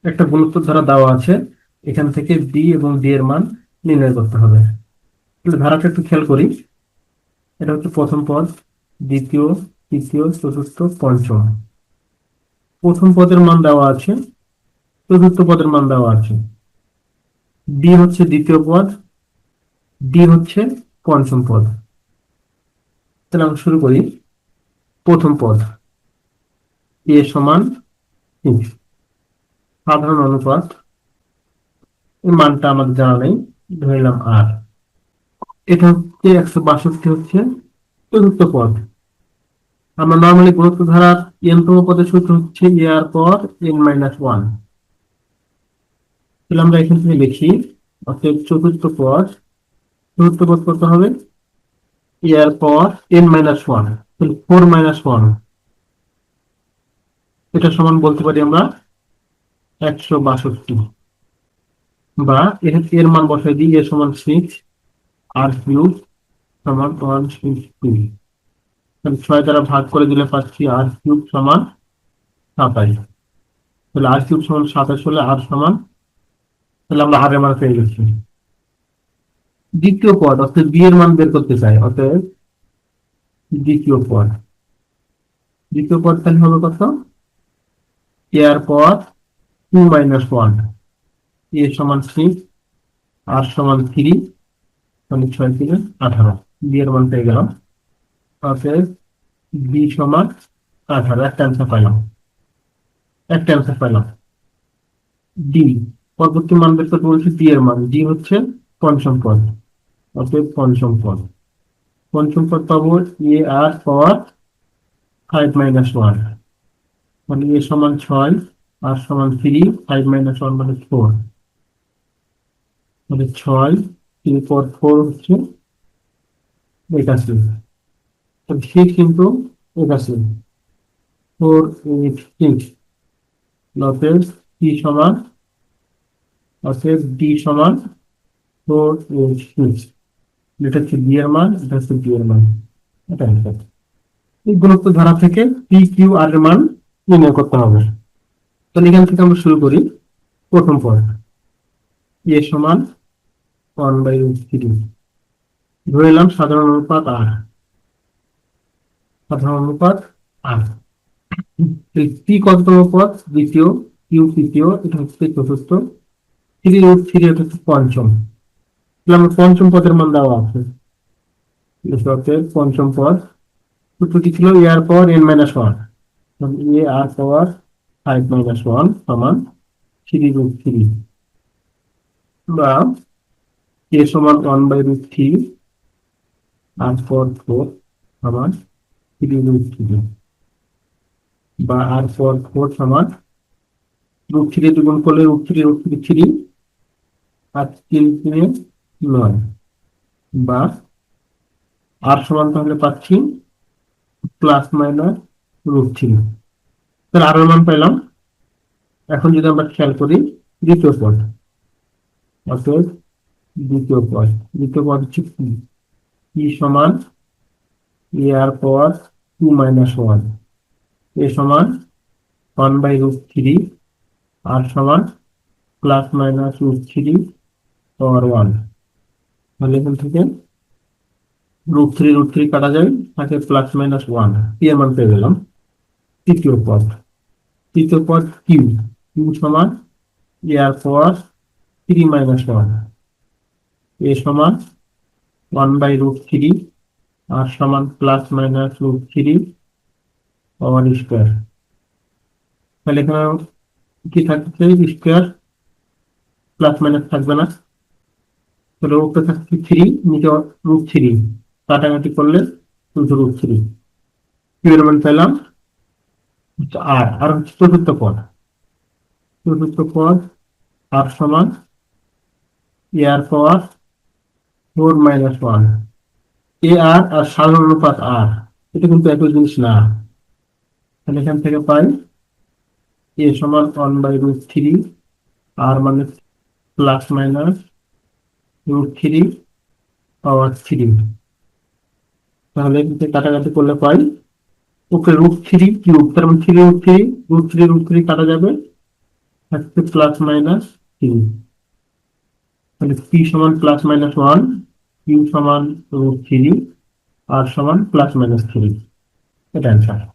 একটা গুণোত্তর ধারা দেওয়া আছে, এখান থেকে বি এবং ডি এর মান নির্ণয় করতে হবে। তাহলে ধারাটা একটু খেয়াল করি। এটা হচ্ছে প্রথম পদ, দ্বিতীয়, তৃতীয়, চতুর্থ, পঞ্চম। প্রথম পদের মান দেওয়া আছে, চতুর্থ পদের মান দেওয়া আছে, বি হচ্ছে দ্বিতীয় পদ, ডি হচ্ছে পঞ্চম পদ। তাহলে আমরা শুরু করি। প্রথম পদ এ সমান সাধারণ অনুপাত, এই মানটা আমাদের জানা নেই, ধরে নিলাম আর। এটা হচ্ছে 162 হচ্ছে চতুর্থ পদ। আমরা নর্মালি গুণোত্তর ধারার এনতম পদের সূত্র হচ্ছে এ আর পর n-1। তাহলে আমরা এখান থেকে লিখি, অর্থাৎ চতুর্থ পদ কত হবে, এ আর পর n-1, তাহলে 4-1, এটা সমান বলতে পারি আমরা 162। বা এর মান বসাই দিই, এ সমান 6, আর কিউব সমান 162। তাহলে 6 দ্বারা ভাগ করে দিলে পাচ্ছি আর কিউব সমান 27। তাহলে আর কিউব সমান 27 হলে আর সমান, তাহলে আমরা আর এর মান পেয়ে গেছি। দ্বিতীয় পদ অর্থাৎ বি এর মান বের করতে চাই, অতএব দ্বিতীয় পদ, তাহলে হবে কত, এ আর পর 2-1, এ সমান 6, আর সমান 3, তাহলে 6 থেকে 18, বি এর মান পেয়ে গেলাম। অতএব বি সমান 18, একটা অ্যান্সার পাইলাম। ডি, পরবর্তী মান বের করতে বলছি ডি এর মান, ডি হচ্ছে পঞ্চম পদ, অতএব পঞ্চম পদ পাবো এ আর পাওয়ার 5-1, মানে এ সমান 6, আর সমান 3, 5-1 মানে 4, মানে 6, 3 পর 4 হচ্ছে 81, ঠিক কিন্তু 81, 486। অতএব ডি সমান, ডি সমান 486। এটা হচ্ছে বি এর মান, এটা হচ্ছে বি এর মান, এটা অ্যান্সার। এই গুণোত্তর ধারা থেকে পি কিউ আর এর মান নির্ণয় করতে হবে। তাহলে এখান থেকে আমরা শুরু করি। প্রথম পদ এ সমান 1/3, ধরে নিলাম সাধারণ অনুপাত আর, পি কততম পদ, দ্বিতীয়, কিউ তৃতীয়, এটা হচ্ছে চতুর্থ, 3√3 এটা হচ্ছে পঞ্চম। তাহলে আমরা পঞ্চম পদের মান দেওয়া আছে, পঞ্চম পদ সূত্রটি ছিল এ আর পাওয়ার n-1, এ আর পাওয়ার 5-1 সমান 3√3, বা এ সমান 1/3, আর পর 4 সমান 3√3, বা আর পর 4 সমান √3 দুগুণ করলে √3, আর 3×3=9, বা আর সমান তাহলে পাচ্ছি +-√3। তাহলে আর এর মান পেলাম। এখন যদি আমরা খেয়াল করি দ্বিতীয় পদ, অর্থাৎ দ্বিতীয় পদ হচ্ছে পি সমান এ আর পাওয়ার 2-1, এ সমান 1/√3, আর সমান +-√3 পাওয়ার 1। তাহলে এখান থেকে √3 কাটা যায়, থাকে +-1, পি এর মান পেয়ে গেলাম। তৃতীয় পদ কিউ সমান এ আর পাওয়ার 3-1, এ সমান 1/√3, আর সমান +-√3 পাওয়ার স্কোয়ার। তাহলে এখানে কি থাকছে, স্কোয়ার, প্লাস মাইনাস থাকবে না, তাহলে উপরে থাকছে 3, নিচে √3, কাটাকাটি করলে শুধু √3। কিউ এর মান পেলাম। আর হচ্ছে চতুর্থ পদ আর সমান এ আর পাওয়ার 4-1, এ আর সাধারণ অনুপাত আর, এটা কিন্তু একই জিনিস না। তাহলে এখান থেকে পাই এ সমান 1/√3, আর মানে +-√3 পাওয়ার 3। তাহলে এখান কাটাকাটি করলে পাই উপরে √3 কিউব, তার মানে 3√3, √3 কাটা যাবে, থাকছে প্লাস মাইনাস থ্রি। তাহলে পি সমান প্লাস মাইনাস ওয়ান, কিউ সমান √3, আর সমান প্লাস মাইনাস থ্রি। এটা অ্যান্সার।